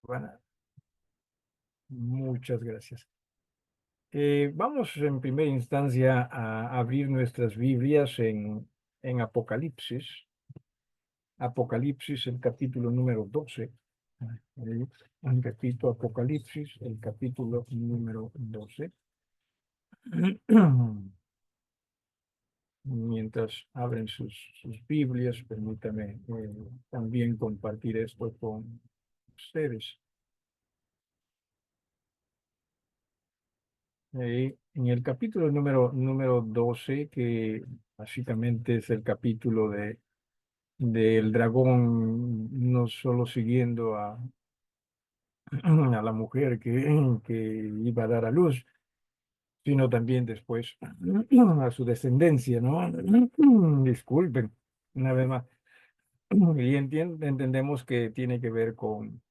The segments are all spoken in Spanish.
Bueno, muchas gracias. Vamos en primera instancia a abrir nuestras Biblias en Apocalipsis. Apocalipsis, el capítulo número 12. Un capítulo Apocalipsis, el capítulo número 12. Mientras abren sus Biblias, permítame también compartir esto con ustedes. En el capítulo número 12, que básicamente es el capítulo del dragón, no solo siguiendo a la mujer que iba a dar a luz, sino también después a su descendencia, ¿no? Disculpen, una vez más. Y entendemos que tiene que ver con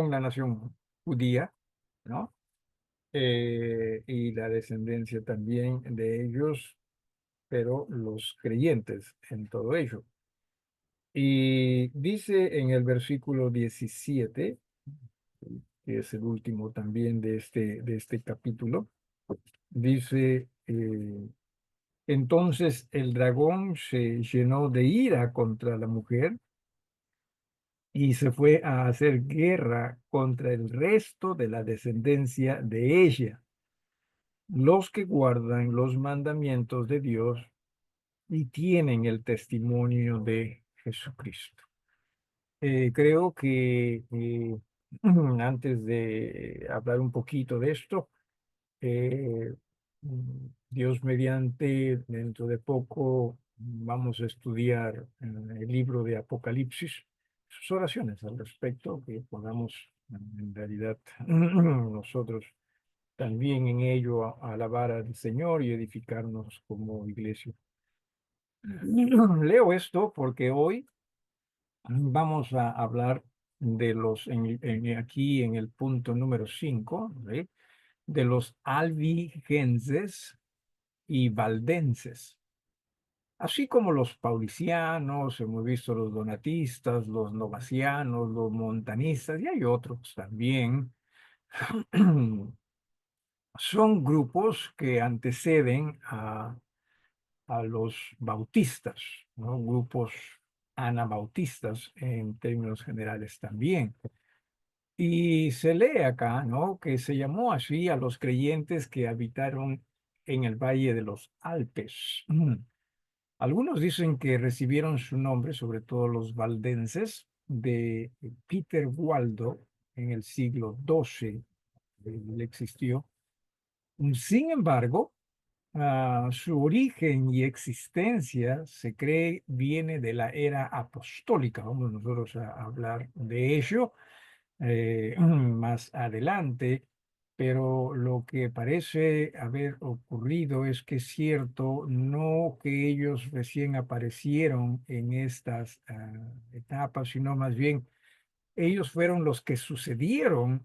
la nación judía, ¿no? Y la descendencia también de ellos, pero los creyentes en todo ello. Y dice en el versículo 17, que es el último también de este capítulo, dice, entonces el dragón se llenó de ira contra la mujer y se fue a hacer guerra contra el resto de la descendencia de ella, los que guardan los mandamientos de Dios y tienen el testimonio de Jesucristo. Creo que antes de hablar un poquito de esto, eh, Dios mediante, dentro de poco vamos a estudiar el libro de Apocalipsis, sus oraciones al respecto, que podamos en realidad nosotros también en ello alabar al Señor y edificarnos como iglesia. Leo esto porque hoy vamos a hablar de aquí en el punto número 5, ¿sí? De los albigenses y valdenses, así como los paulicianos, hemos visto los donatistas, los novacianos, los montanistas, y hay otros también. Son grupos que anteceden a los bautistas, ¿no? Grupos anabautistas en términos generales también. Y se lee acá, ¿no? Que se llamó así a los creyentes que habitaron en el Valle de los Alpes. Algunos dicen que recibieron su nombre, sobre todo los valdenses, de Peter Waldo en el siglo XII. Él existió. Sin embargo, su origen y existencia se cree viene de la era apostólica. Vamos nosotros a hablar de ello más adelante, pero lo que parece haber ocurrido es que es cierto, no que ellos recién aparecieron en estas etapas, sino más bien ellos fueron los que sucedieron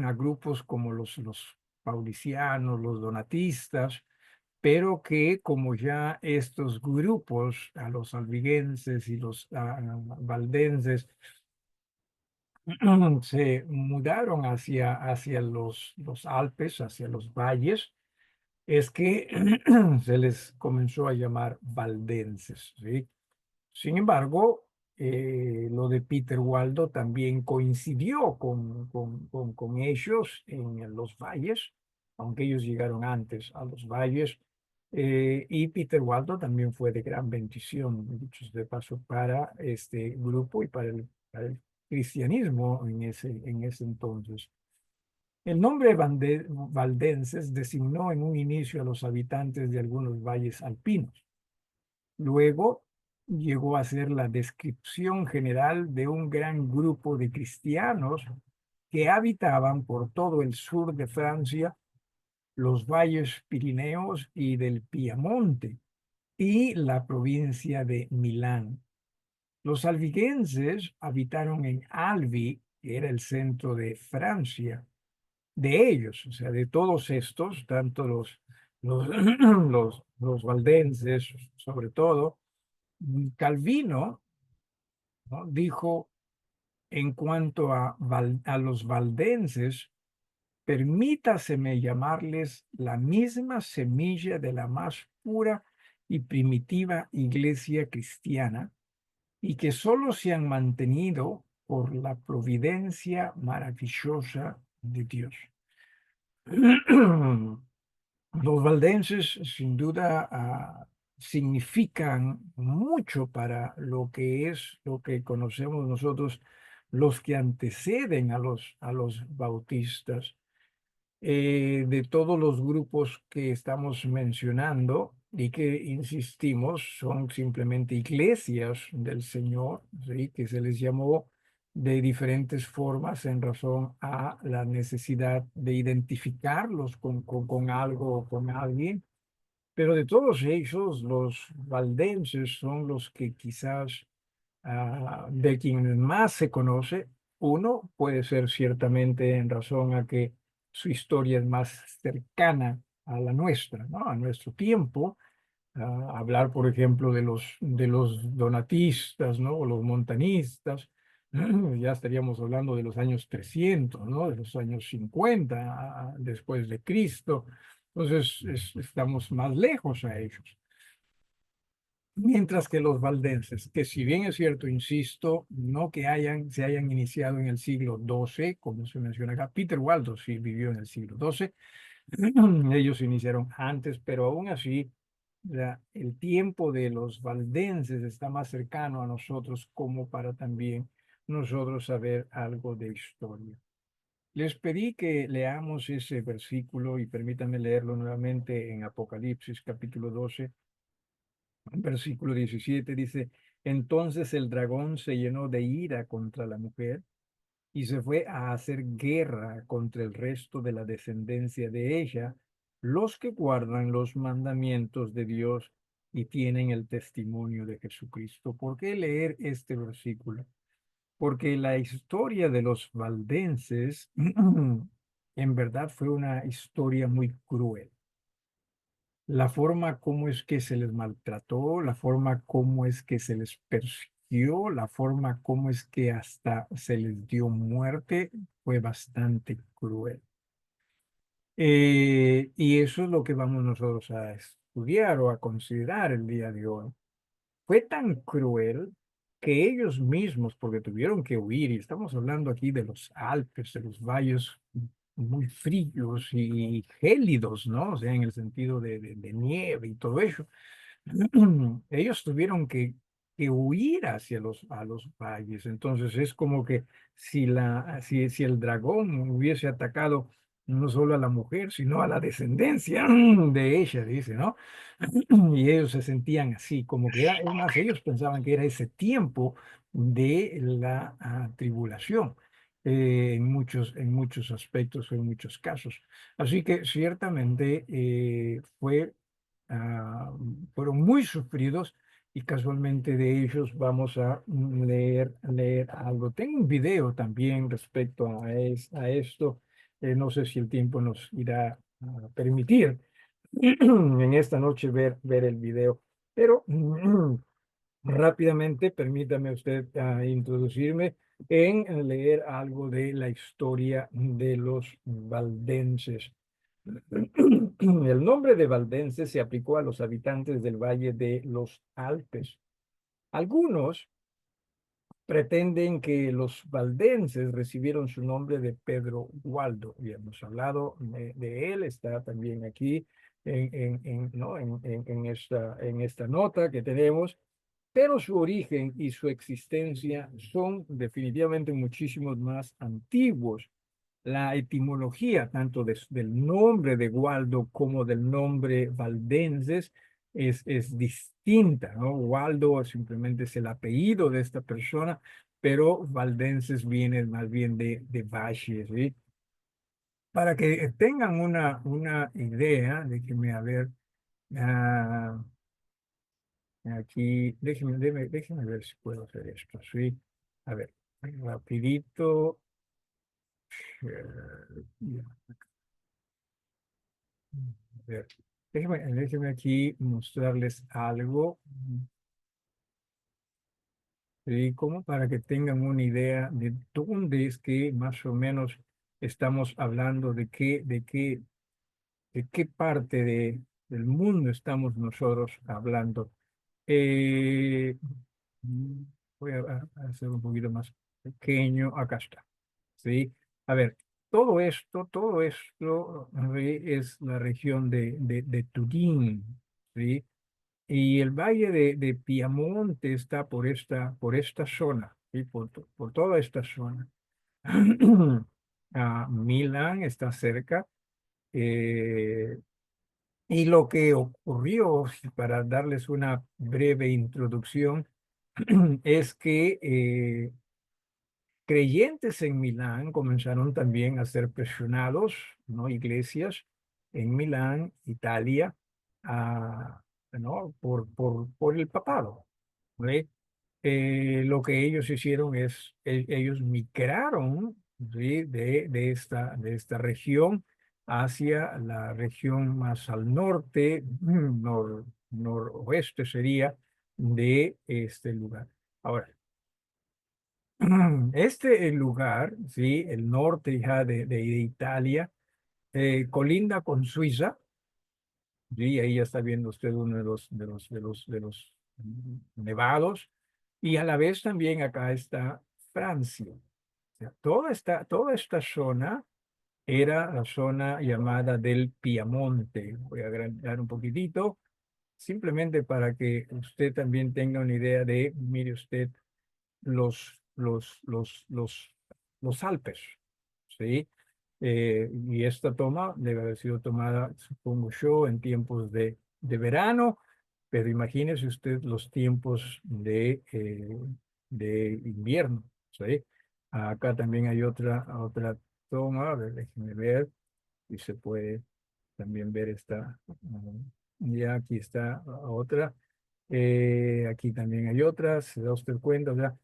a grupos como los paulicianos, los donatistas, pero que como ya estos grupos, a los albigenses y los valdenses, se mudaron hacia los Alpes, hacia los valles, es que se les comenzó a llamar valdenses, ¿sí? Sin embargo, lo de Peter Waldo también coincidió con ellos en los valles, aunque ellos llegaron antes a los valles. Y Peter Waldo también fue de gran bendición, dicho de paso, para este grupo y para el cristianismo en ese entonces. El nombre valdenses designó en un inicio a los habitantes de algunos valles alpinos. Luego llegó a ser la descripción general de un gran grupo de cristianos que habitaban por todo el sur de Francia, los valles Pirineos y del Piamonte y la provincia de Milán. Los albigenses habitaron en Albi, que era el centro de Francia. De ellos, o sea, de todos estos, tanto los, los valdenses, sobre todo, Calvino, ¿no? Dijo, en cuanto a los valdenses, permítaseme llamarles la misma semilla de la más pura y primitiva iglesia cristiana, y que solo se han mantenido por la providencia maravillosa de Dios. Los valdenses, sin duda, significan mucho para lo que es lo que conocemos nosotros, los que anteceden a los bautistas. De todos los grupos que estamos mencionando y que, insistimos, son simplemente iglesias del Señor, ¿sí? Que se les llamó de diferentes formas en razón a la necesidad de identificarlos con algo o con alguien. Pero de todos ellos, los valdenses son los que quizás de quien más se conoce. Uno puede ser ciertamente en razón a que su historia es más cercana a la nuestra, ¿no? A nuestro tiempo. Hablar, por ejemplo, de los donatistas, ¿no? O los montanistas. Ya estaríamos hablando de los años 300, ¿no? De los años 50 después de Cristo. Entonces, estamos más lejos a ellos. Mientras que los valdenses, que si bien es cierto, insisto, no que se hayan iniciado en el siglo XII, como se menciona acá, Peter Waldo sí vivió en el siglo XII, ellos se iniciaron antes, pero aún así, el tiempo de los valdenses está más cercano a nosotros como para también nosotros saber algo de historia. Les pedí que leamos ese versículo y permítanme leerlo nuevamente en Apocalipsis capítulo 12. Versículo 17 dice, entonces el dragón se llenó de ira contra la mujer y se fue a hacer guerra contra el resto de la descendencia de ella, los que guardan los mandamientos de Dios y tienen el testimonio de Jesucristo. ¿Por qué leer este versículo? Porque la historia de los valdenses en verdad fue una historia muy cruel. La forma como es que se les maltrató, la forma como es que se les persiguió, la forma como es que hasta se les dio muerte, fue bastante cruel. Y eso es lo que vamos nosotros a estudiar o a considerar el día de hoy. Fue tan cruel que ellos mismos, porque tuvieron que huir, y estamos hablando aquí de los Alpes, de los valles muy fríos y gélidos, ¿no? O sea, en el sentido de nieve y todo eso. Ellos tuvieron que huir hacia a los valles. Entonces es como que si el dragón hubiese atacado no solo a la mujer, sino a la descendencia de ella, dice, ¿no? Y ellos se sentían así, como que era, es más, ellos pensaban que era ese tiempo de la tribulación. En muchos aspectos, en muchos casos. Así que ciertamente ah, fueron muy sufridos y casualmente de ellos vamos a leer algo. Tengo un video también respecto a esto. No sé si el tiempo nos irá a permitir en esta noche ver el video, pero rápidamente permítame usted introducirme en leer algo de la historia de los valdenses. El nombre de valdense se aplicó a los habitantes del Valle de los Alpes. Algunos pretenden que los valdenses recibieron su nombre de Pedro Waldo. Ya hemos hablado de él, está también aquí ¿no? En esta nota que tenemos, pero su origen y su existencia son definitivamente muchísimos más antiguos. La etimología tanto del nombre de Waldo como del nombre valdenses es distinta, ¿no? Waldo simplemente es el apellido de esta persona, pero valdenses viene más bien de valle, ¿sí? Para que tengan una idea, déjenme a ver, ah, aquí, déjenme ver si puedo hacer esto, ¿sí? A ver, rapidito. Ya. A ver, déjenme aquí mostrarles algo. ¿sí? Como para que tengan una idea de dónde es que más o menos estamos hablando, de qué parte del mundo estamos nosotros hablando. Eh, Voy a hacer un poquito más pequeño. Acá está. ¿Sí? A ver, todo esto ¿sí? Es la región de Turín, ¿sí? Y el valle de Piamonte está por esta zona, ¿sí? Por toda esta zona. Milán está cerca. eh, y lo que ocurrió, para darles una breve introducción, es que creyentes en Milán comenzaron también a ser presionados, ¿no? Iglesias en Milán, Italia, ¿no? Por el papado. ¿Sí? Lo que ellos hicieron es, ellos migraron, ¿sí? De esta región hacia la región más al norte, noroeste sería de este lugar. Ahora, este lugar, ¿sí? El norte ya de Italia, colinda con Suiza, ¿sí? Ahí ya está viendo usted uno de los nevados, y a la vez también acá está Francia. O sea, toda esta zona era la zona llamada del Piamonte. Voy a agrandar un poquitito, simplemente para que usted también tenga una idea de, mire usted, los, los, los, los, los Alpes, ¿sí? Y esta toma debe haber sido tomada, supongo yo, en tiempos de verano, pero imagínese usted los tiempos de invierno, ¿sí? Acá también hay otra toma, a ver, déjenme ver si se puede también ver esta. Ya aquí está otra. Aquí también hay otras, se da usted cuenta, o sea,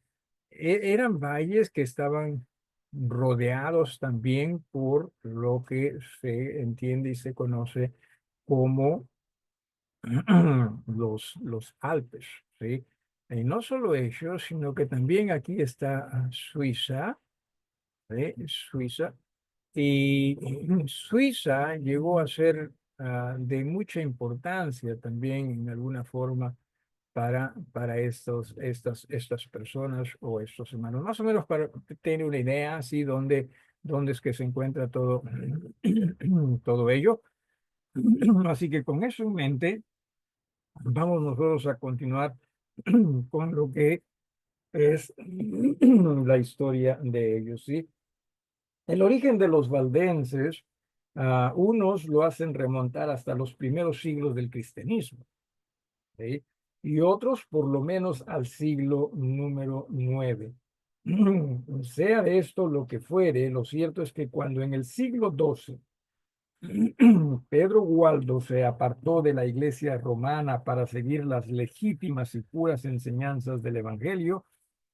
eran valles que estaban rodeados también por lo que se entiende y se conoce como los Alpes, ¿sí? Y no solo ellos, sino que también aquí está Suiza, ¿sí? Suiza. Y Suiza llegó a ser de mucha importancia también en alguna forma para estas personas o estos hermanos. Más o menos para tener una idea así dónde es que se encuentra todo, todo ello. Así que con eso en mente, vamos nosotros a continuar con lo que es la historia de ellos, ¿sí? El origen de los valdenses, unos lo hacen remontar hasta los primeros siglos del cristianismo, ¿sí? Y otros por lo menos al siglo número 9. Sea de esto lo que fuere, lo cierto es que cuando en el siglo 12 Pedro Gualdo se apartó de la iglesia romana para seguir las legítimas y puras enseñanzas del Evangelio,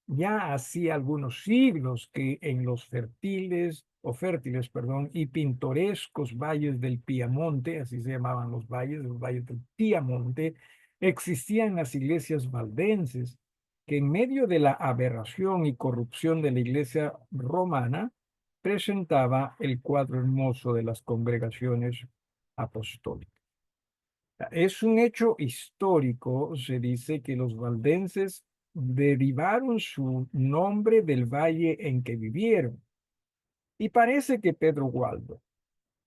ya hacía algunos siglos que en los fértiles, perdón, y pintorescos valles del Piamonte, así se llamaban los valles del Piamonte, existían las iglesias valdenses, que en medio de la aberración y corrupción de la iglesia romana, presentaba el cuadro hermoso de las congregaciones apostólicas. Es un hecho histórico, se dice que los valdenses derivaron su nombre del valle en que vivieron. Y parece que Pedro Gualdo,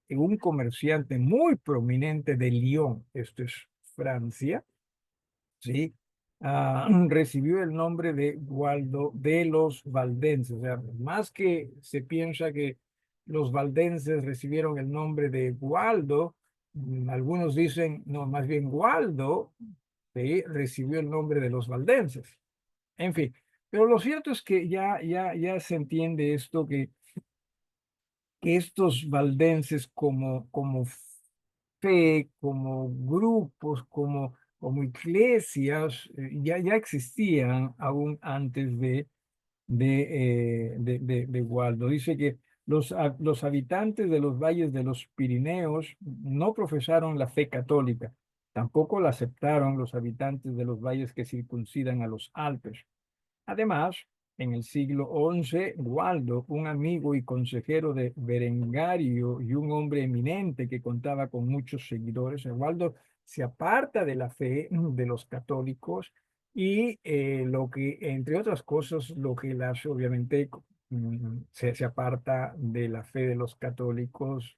un comerciante muy prominente de Lyon, esto es Francia, ¿sí? Recibió el nombre de Gualdo de los valdenses. O sea, más que se piensa que los valdenses recibieron el nombre de Gualdo, algunos dicen, no, más bien Gualdo, ¿sí? Recibió el nombre de los valdenses. En fin, pero lo cierto es que ya se entiende esto, que estos valdenses como fe, como grupos, como iglesias, ya existían aún antes de Waldo. Dice que los habitantes de los valles de los Pirineos no profesaron la fe católica, tampoco la aceptaron los habitantes de los valles que circuncidan a los Alpes. Además, en el siglo XI, Waldo, un amigo y consejero de Berengario y un hombre eminente que contaba con muchos seguidores, Waldo se aparta de la fe de los católicos y lo que, entre otras cosas, lo que él hace, obviamente, se aparta de la fe de los católicos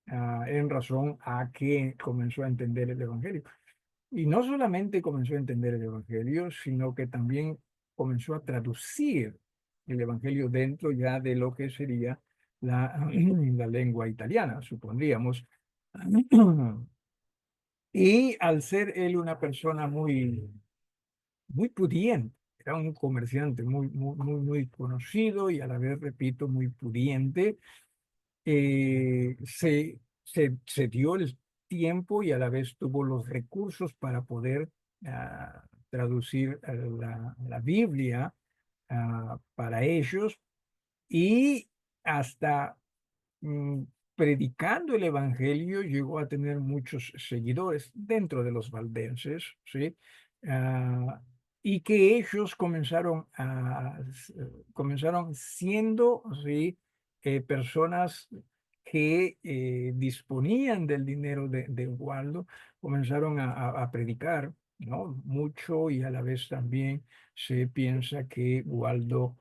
en razón a que comenzó a entender el Evangelio. Y no solamente comenzó a entender el Evangelio, sino que también comenzó a traducir el Evangelio dentro ya de lo que sería la lengua italiana, supondríamos. Y al ser él una persona muy pudiente, era un comerciante muy conocido y a la vez, repito, muy pudiente, se dio el tiempo y a la vez tuvo los recursos para poder traducir la Biblia para ellos y hasta mm, predicando el Evangelio llegó a tener muchos seguidores dentro de los valdenses, ¿sí? Ah, y que ellos comenzaron siendo, ¿sí? Personas que disponían del dinero de Waldo, comenzaron a predicar, ¿no? Mucho y a la vez también se piensa que Waldo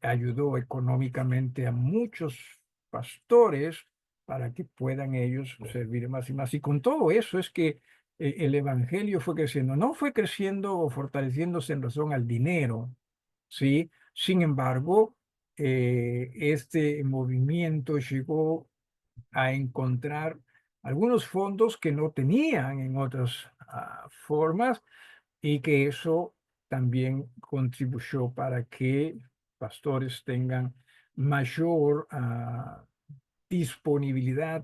ayudó económicamente a muchos pastores para que puedan ellos servir más y más. Y con todo eso es que el evangelio fue creciendo, no fue creciendo o fortaleciéndose en razón al dinero, ¿sí? Sin embargo, este movimiento llegó a encontrar algunos fondos que no tenían en otras formas y que eso también contribuyó para que pastores tengan mayor disponibilidad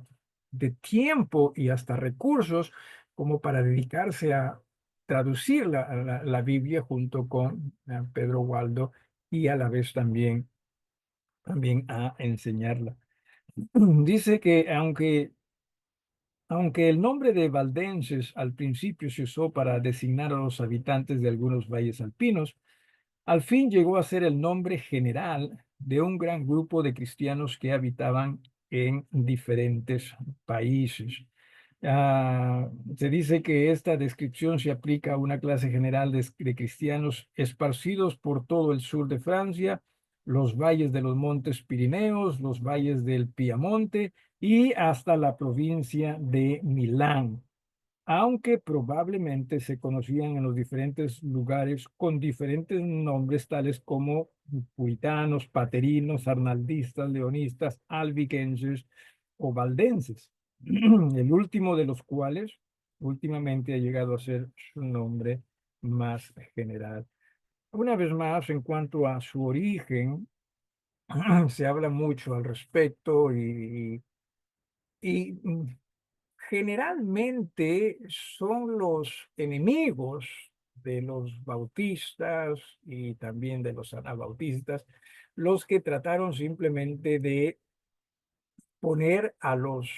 de tiempo y hasta recursos como para dedicarse a traducir la Biblia junto con Pedro Waldo y a la vez también a enseñarla. Dice que aunque el nombre de valdenses al principio se usó para designar a los habitantes de algunos valles alpinos, al fin llegó a ser el nombre general de un gran grupo de cristianos que habitaban en diferentes países. Se dice que esta descripción se aplica a una clase general de cristianos esparcidos por todo el sur de Francia, los valles de los montes Pirineos, los valles del Piamonte y hasta la provincia de Milán, aunque probablemente se conocían en los diferentes lugares con diferentes nombres tales como puritanos, paterinos, arnaldistas, leonistas, albigenses o valdenses, el último de los cuales últimamente ha llegado a ser su nombre más general. Una vez más, en cuanto a su origen, se habla mucho al respecto y generalmente son los enemigos de los bautistas y también de los anabautistas los que trataron simplemente de poner a los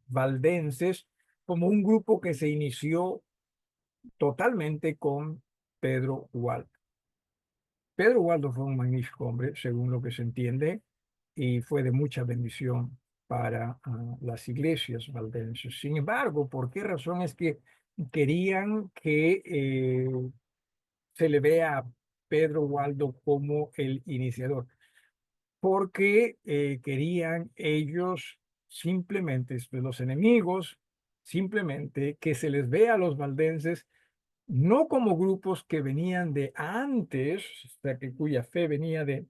valdenses como un grupo que se inició totalmente con Pedro Waldo. Pedro Waldo fue un magnífico hombre, según lo que se entiende, y fue de mucha bendición para las iglesias valdenses. Sin embargo, ¿por qué razón es que querían que se le vea a Pedro Waldo como el iniciador? Porque querían ellos simplemente, los enemigos, simplemente que se les vea a los valdenses no como grupos que venían de antes, o sea, que cuya fe venía de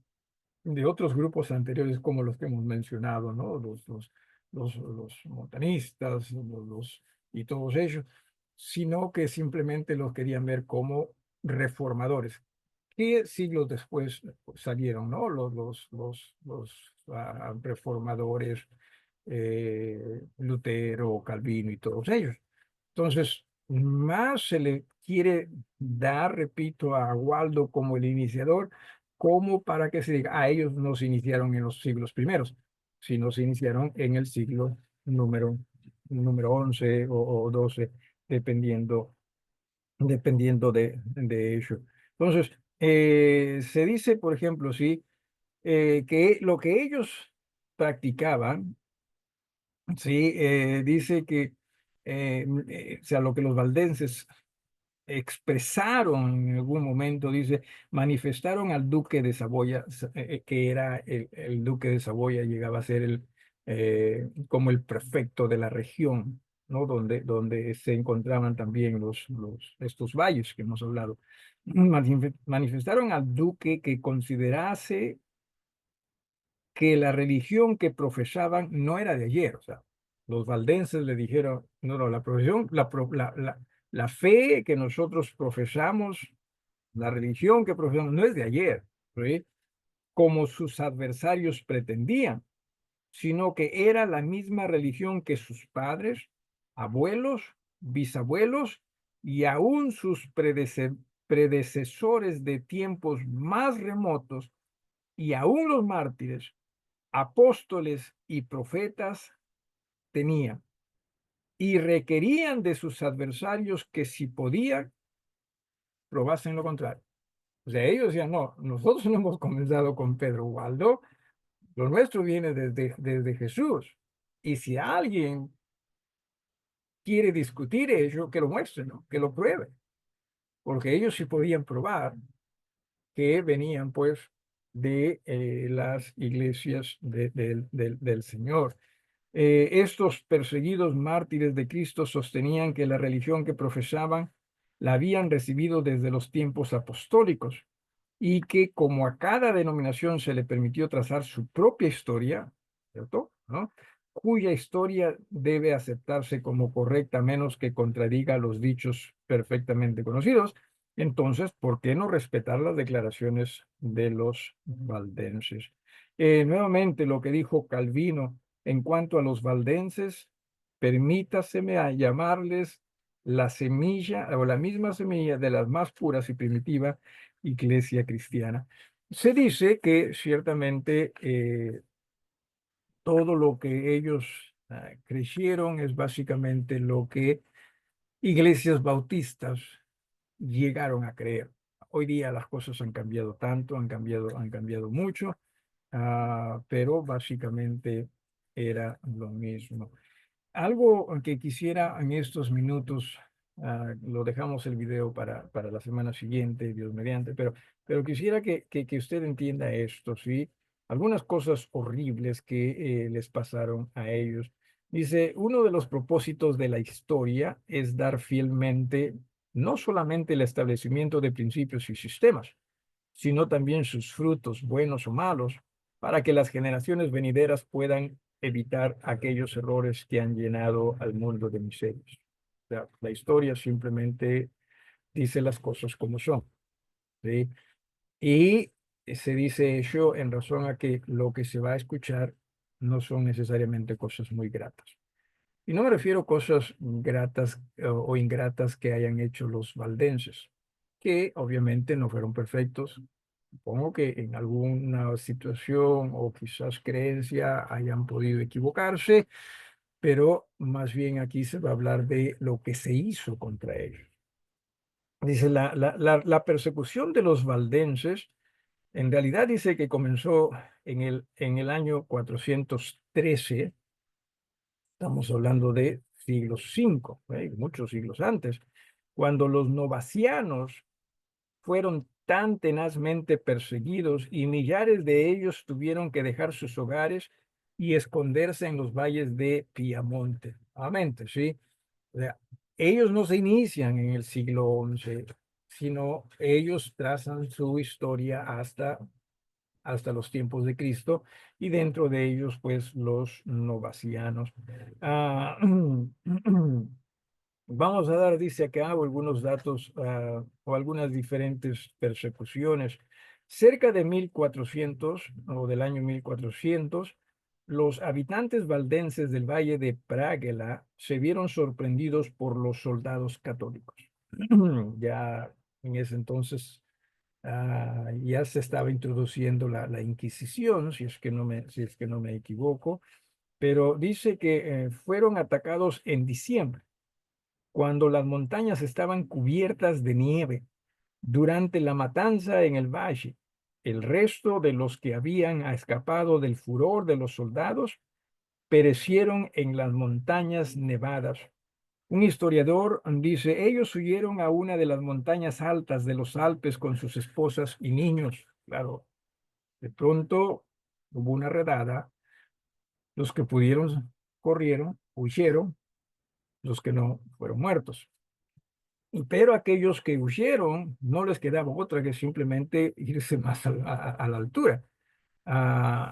otros grupos anteriores como los que hemos mencionado, ¿no? Los montanistas, y todos ellos, sino que simplemente los querían ver como reformadores. ¿Qué siglos después salieron, ¿no? Los reformadores, Lutero, Calvino y todos ellos. Entonces, más se le quiere dar, repito, a Waldo como el iniciador, como para que se diga, ellos no se iniciaron en los siglos primeros, sino se iniciaron en el siglo número, número 11 o 12, dependiendo de ello. Entonces, se dice, por ejemplo, sí, que lo que ellos practicaban, sí, dice que, o sea, lo que los valdenses expresaron en algún momento, dice, manifestaron al duque de Saboya, que era el duque de Saboya, llegaba a ser como el prefecto de la región, ¿no? Donde se encontraban también estos valles que hemos hablado. Manifestaron al duque que considerase que la religión que profesaban no era de ayer, o sea, los valdenses le dijeron, no, no, la profesión, la fe que nosotros profesamos, la religión que profesamos no es de ayer, ¿sí? Como sus adversarios pretendían, sino que era la misma religión que sus padres, abuelos, bisabuelos y aún sus predecesores de tiempos más remotos y aún los mártires, apóstoles y profetas tenían, y requerían de sus adversarios que si podían, probasen lo contrario. O sea, ellos decían, no, nosotros no hemos comenzado con Pedro Waldo, lo nuestro viene desde Jesús. Y si alguien quiere discutir ello, que lo muestre, ¿no? Que lo pruebe, porque ellos sí podían probar que venían pues de las iglesias del Señor. Estos perseguidos mártires de Cristo sostenían que la religión que profesaban la habían recibido desde los tiempos apostólicos y que como a cada denominación se le permitió trazar su propia historia, ¿cierto? ¿No? Cuya historia debe aceptarse como correcta a menos que contradiga los dichos perfectamente conocidos, entonces, ¿por qué no respetar las declaraciones de los valdenses? Nuevamente, lo que dijo Calvino en cuanto a los valdenses, permítaseme a llamarles la semilla o la misma semilla de las más puras y primitivas iglesia cristiana. Se dice que ciertamente todo lo que ellos creyeron es básicamente lo que iglesias bautistas llegaron a creer. Hoy día las cosas han cambiado tanto, han cambiado mucho, pero básicamente era lo mismo. Algo que quisiera en estos minutos, lo dejamos el video para la semana siguiente, Dios mediante, pero quisiera que usted entienda esto, ¿sí? Algunas cosas horribles que les pasaron a ellos. Dice, uno de los propósitos de la historia es dar fielmente no solamente el establecimiento de principios y sistemas, sino también sus frutos, buenos o malos, para que las generaciones venideras puedan evitar aquellos errores que han llenado al mundo de miserias. O sea, la historia simplemente dice las cosas como son, ¿sí? Y se dice eso en razón a que lo que se va a escuchar no son necesariamente cosas muy gratas. Y no me refiero a cosas gratas o ingratas que hayan hecho los valdenses, que obviamente no fueron perfectos. Supongo que en alguna situación o quizás creencia hayan podido equivocarse, pero más bien aquí se va a hablar de lo que se hizo contra ellos. Dice, la persecución de los valdenses, en realidad dice que comenzó en el año 413. Estamos hablando de siglos V, muchos siglos antes, cuando los novacianos fueron tan tenazmente perseguidos y millares de ellos tuvieron que dejar sus hogares y esconderse en los valles de Piamonte. Amén, ¿sí? O sea, ellos no se inician en el siglo XI, sino ellos trazan su historia hasta los tiempos de Cristo, y dentro de ellos, pues, los novacianos. Ah, Vamos a dar, dice acá, algunos datos o algunas diferentes persecuciones. Cerca de 1400 o del año 1400, los habitantes valdenses del valle de Práguela se vieron sorprendidos por los soldados católicos. Ya en ese entonces ya se estaba introduciendo la Inquisición, si es que no me equivoco, pero dice que fueron atacados en diciembre, cuando las montañas estaban cubiertas de nieve Durante la matanza en el valle, el resto de los que habían escapado del furor de los soldados perecieron en las montañas nevadas. Un historiador dice, ellos huyeron a una de las montañas altas de los Alpes con sus esposas y niños. Claro, de pronto hubo una redada, los que pudieron corrieron, huyeron, los que no fueron muertos. Pero aquellos que huyeron no les quedaba otra que simplemente irse más a la altura.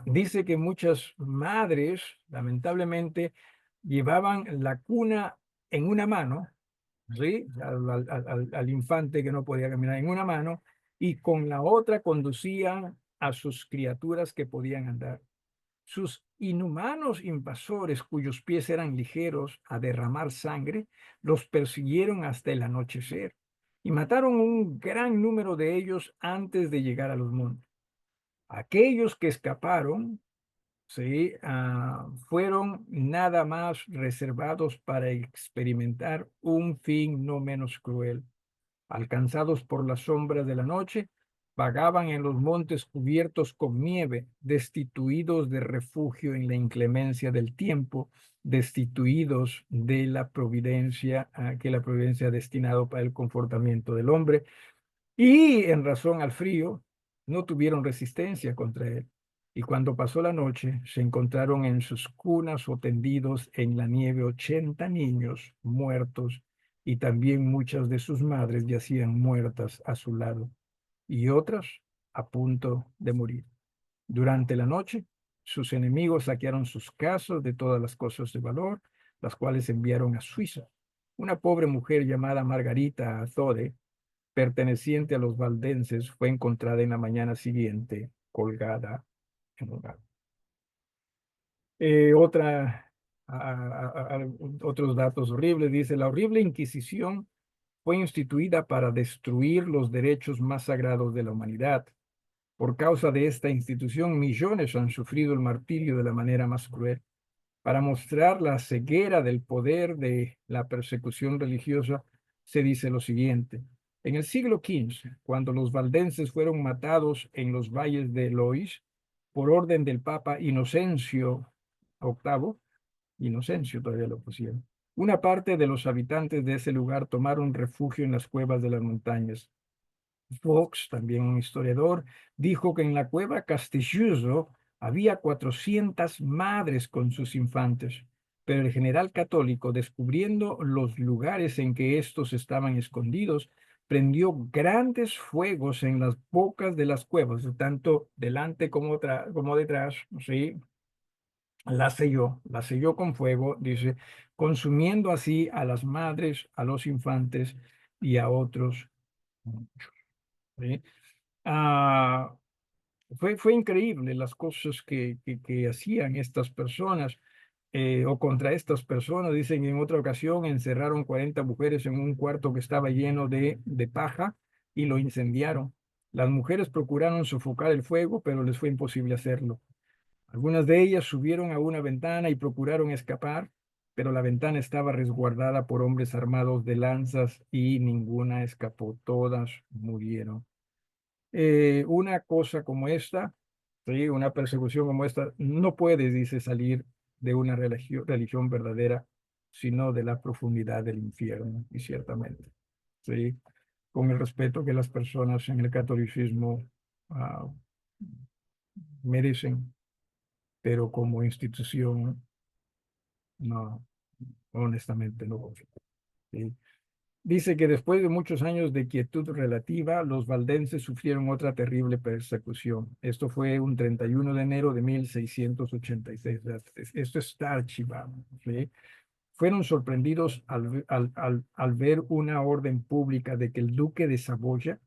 Dice que muchas madres, lamentablemente, llevaban la cuna en una mano, ¿sí? Al infante que no podía caminar en una mano, y con la otra conducían a sus criaturas que podían andar. Sus inhumanos invasores, cuyos pies eran ligeros a derramar sangre, los persiguieron hasta el anochecer y mataron un gran número de ellos antes de llegar a los montes. Aquellos que escaparon, sí, fueron nada más reservados para experimentar un fin no menos cruel. Alcanzados por las sombras de la noche, vagaban en los montes cubiertos con nieve, destituidos de refugio en la inclemencia del tiempo, destituidos de la providencia que la providencia ha destinado para el confortamiento del hombre, y en razón al frío, no tuvieron resistencia contra él. Y cuando pasó la noche, se encontraron en sus cunas o tendidos en la nieve 80 niños muertos, y también muchas de sus madres yacían muertas a su lado, y otras a punto de morir. Durante la noche, sus enemigos saquearon sus casas de todas las cosas de valor, las cuales enviaron a Suiza. Una pobre mujer llamada Margarita Azode, perteneciente a los valdenses, fue encontrada en la mañana siguiente colgada en un árbol. Otra, otros datos horribles, dice, la horrible Inquisición fue instituida para destruir los derechos más sagrados de la humanidad. Por causa de esta institución, millones han sufrido el martirio de la manera más cruel. Para mostrar la ceguera del poder de la persecución religiosa, se dice lo siguiente. En el siglo XV, cuando los valdenses fueron matados en los valles de Lois por orden del Papa Inocencio VIII, Inocencio todavía lo pusieron, una parte de los habitantes de ese lugar tomaron refugio en las cuevas de las montañas. Fox, también un historiador, dijo que en la cueva Castelluso había 400 madres con sus infantes, pero el general católico, descubriendo los lugares en que estos estaban escondidos, prendió grandes fuegos en las bocas de las cuevas, tanto delante como detrás, ¿sí? La selló con fuego, dice, consumiendo así a las madres, a los infantes y a otros muchos, ¿sí? Ah, fue increíble las cosas que hacían estas personas o contra estas personas. Dicen en otra ocasión encerraron 40 mujeres en un cuarto que estaba lleno de paja y lo incendiaron. Las mujeres procuraron sofocar el fuego, pero les fue imposible hacerlo. Algunas de ellas subieron a una ventana y procuraron escapar, pero la ventana estaba resguardada por hombres armados de lanzas y ninguna escapó. Todas murieron. Una cosa como esta, ¿sí? Una persecución como esta, no puede, dice, salir de una religión verdadera, sino de la profundidad del infierno, y ciertamente, ¿sí? Con el respeto que las personas en el catolicismo ah, merecen, pero como institución, no, honestamente no. ¿Sí? Dice que después de muchos años de quietud relativa, los valdenses sufrieron otra terrible persecución. Esto fue un 31 de enero de 1686. Esto está archivado, ¿sí? Fueron sorprendidos al ver una orden pública de que el duque de Saboya,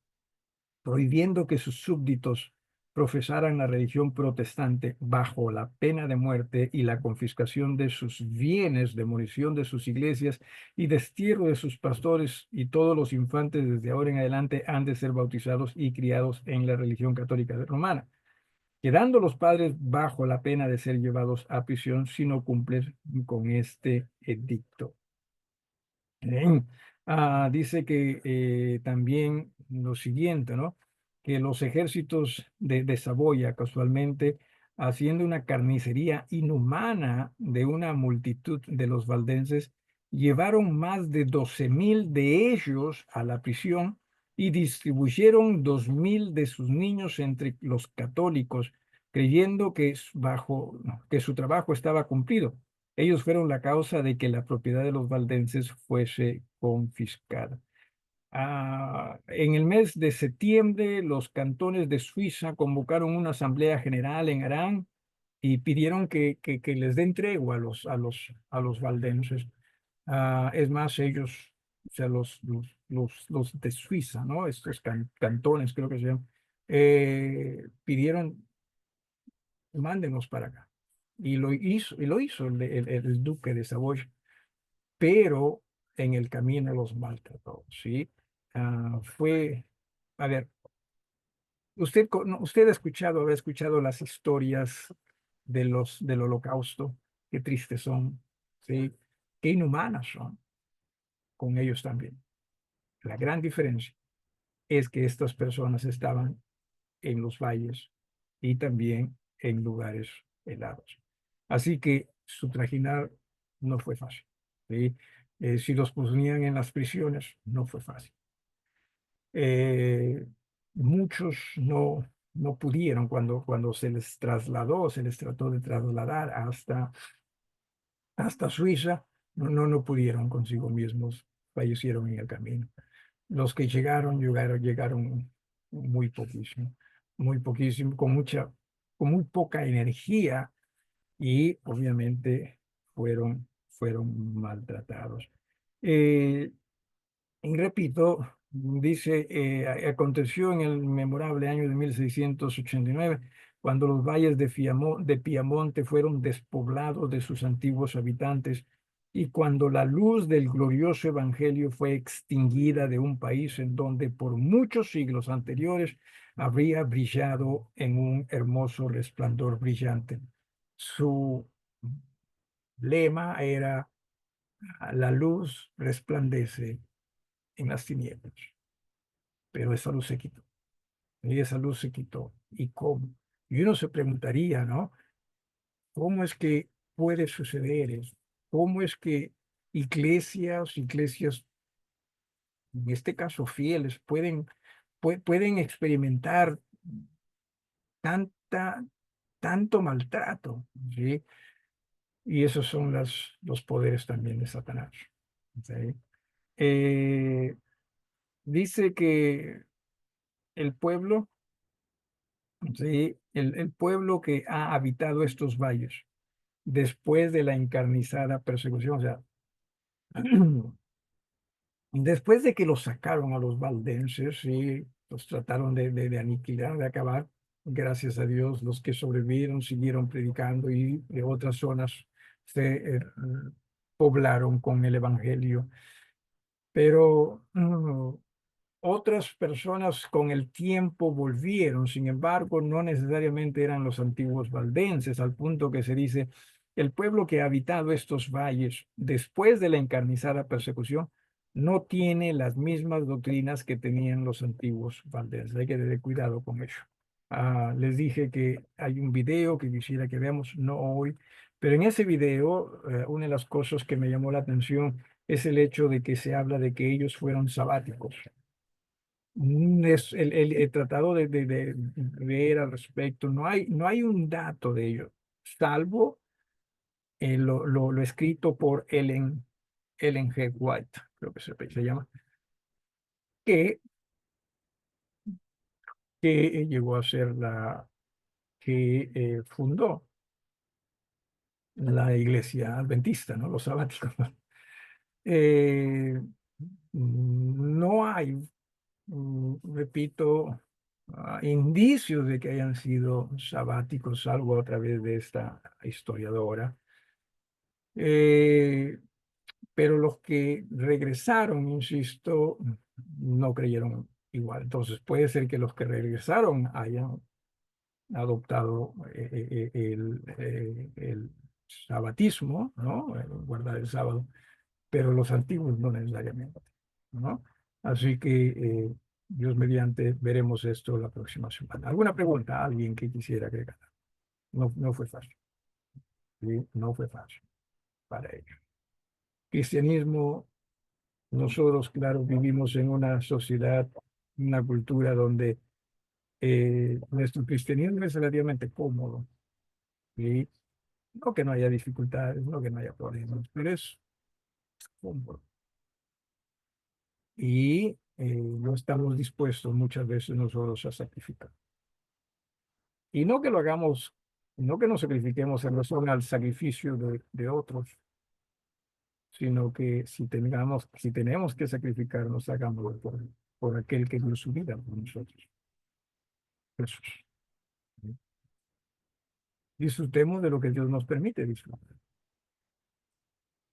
prohibiendo que sus súbditos profesaran la religión protestante bajo la pena de muerte y la confiscación de sus bienes, demolición de sus iglesias y destierro de sus pastores, y todos los infantes desde ahora en adelante han de ser bautizados y criados en la religión católica romana, quedando los padres bajo la pena de ser llevados a prisión si no cumplen con este edicto. Dice que también lo siguiente, ¿no? Que los ejércitos de Saboya, casualmente, haciendo una carnicería inhumana de una multitud de los valdenses, llevaron más de 12.000 de ellos a la prisión y distribuyeron 2.000 de sus niños entre los católicos, creyendo que, que su trabajo estaba cumplido. Ellos fueron la causa de que la propiedad de los valdenses fuese confiscada. En el mes de septiembre, los cantones de Suiza convocaron una asamblea general en Arán y pidieron que les den tregua a los valdenses. Es más, ellos, o sea, los de Suiza, ¿no? Estos cantones, creo que se llaman, pidieron, mándenos para acá. Y lo hizo el duque de Saboya, pero en el camino los maltrató, ¿sí? Fue, a ver, usted habrá escuchado las historias del Holocausto, qué tristes son, ¿sí? Qué inhumanas son con ellos también. La gran diferencia es que estas personas estaban en los valles y también en lugares helados. Así que su trajinar no fue fácil, ¿sí? Si los ponían en las prisiones, no fue fácil. Eh, Muchos no pudieron cuando se les trasladó, se les trató de trasladar hasta Suiza, no pudieron consigo mismos, fallecieron en el camino. Los que llegaron muy poquísimo, con muy poca energía y obviamente fueron maltratados. Eh, y repito, dice, aconteció en el memorable año de 1689, cuando los valles de Piamonte fueron despoblados de sus antiguos habitantes y cuando la luz del glorioso evangelio fue extinguida de un país en donde por muchos siglos anteriores habría brillado en un hermoso resplandor brillante. Su lema era: la luz resplandece en las tinieblas, pero esa luz se quitó. Y esa luz se quitó. ¿Y cómo? Y uno se preguntaría, ¿no? ¿Cómo es que puede suceder eso? ¿Cómo es que iglesias, en este caso fieles, pueden experimentar tanta, tanto maltrato? ¿Sí? Y esos son los poderes también de Satanás. ¿Sí? Eh, Dice que el pueblo, ¿sí? El pueblo que ha habitado estos valles después de la encarnizada persecución, o sea, después de que los sacaron a los valdenses y los trataron de aniquilar, de acabar, gracias a Dios, los que sobrevivieron siguieron predicando y de otras zonas se poblaron con el evangelio. Pero otras personas con el tiempo volvieron, sin embargo, no necesariamente eran los antiguos valdenses, al punto que se dice: el pueblo que ha habitado estos valles después de la encarnizada persecución no tiene las mismas doctrinas que tenían los antiguos valdenses. Hay que tener cuidado con eso. Les dije que hay un video que quisiera que veamos, no hoy, pero en ese video, una de las cosas que me llamó la atención es el hecho de que se habla de que ellos fueron sabáticos. Es el tratado de ver al respecto. No hay un dato de ello, salvo lo escrito por Ellen G. White, creo que se llama, que, que llegó a ser la que fundó la iglesia adventista, ¿no? Los sabáticos. Eh, no hay, repito, indicios de que hayan sido sabáticos, salvo a través de esta historiadora. Eh, pero los que regresaron, insisto, no creyeron igual. Entonces puede ser que los que regresaron hayan adoptado el sabatismo, ¿no? Guardar el sábado, pero los antiguos no necesariamente. ¿no? Así que Dios mediante veremos esto la próxima semana. ¿Alguna pregunta? ¿Alguien que quisiera agregar? No, no fue fácil. ¿Sí? No fue fácil para ellos. Cristianismo, nosotros, claro, vivimos en una sociedad, una cultura donde nuestro cristianismo es relativamente cómodo. ¿Sí? No que no haya dificultades, no que no haya problemas, pero es cómodo. Y no estamos dispuestos muchas veces nosotros a sacrificar. Y no que lo hagamos, no que nos sacrifiquemos en razón al sacrificio de otros, sino que si tenemos que sacrificarnos, hagámoslo por aquel que dio su vida por nosotros. Jesús. Disfrutemos de lo que Dios nos permite disfrutar,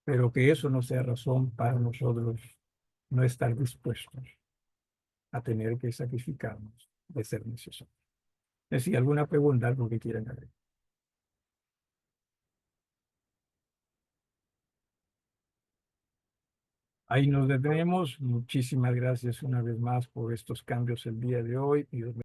pero que eso no sea razón para nosotros no estar dispuestos a tener que sacrificarnos de ser necesario. Es decir, alguna pregunta, algo que quieran agregar. Ahí nos detenemos. Muchísimas gracias una vez más por estos cambios el día de hoy. Y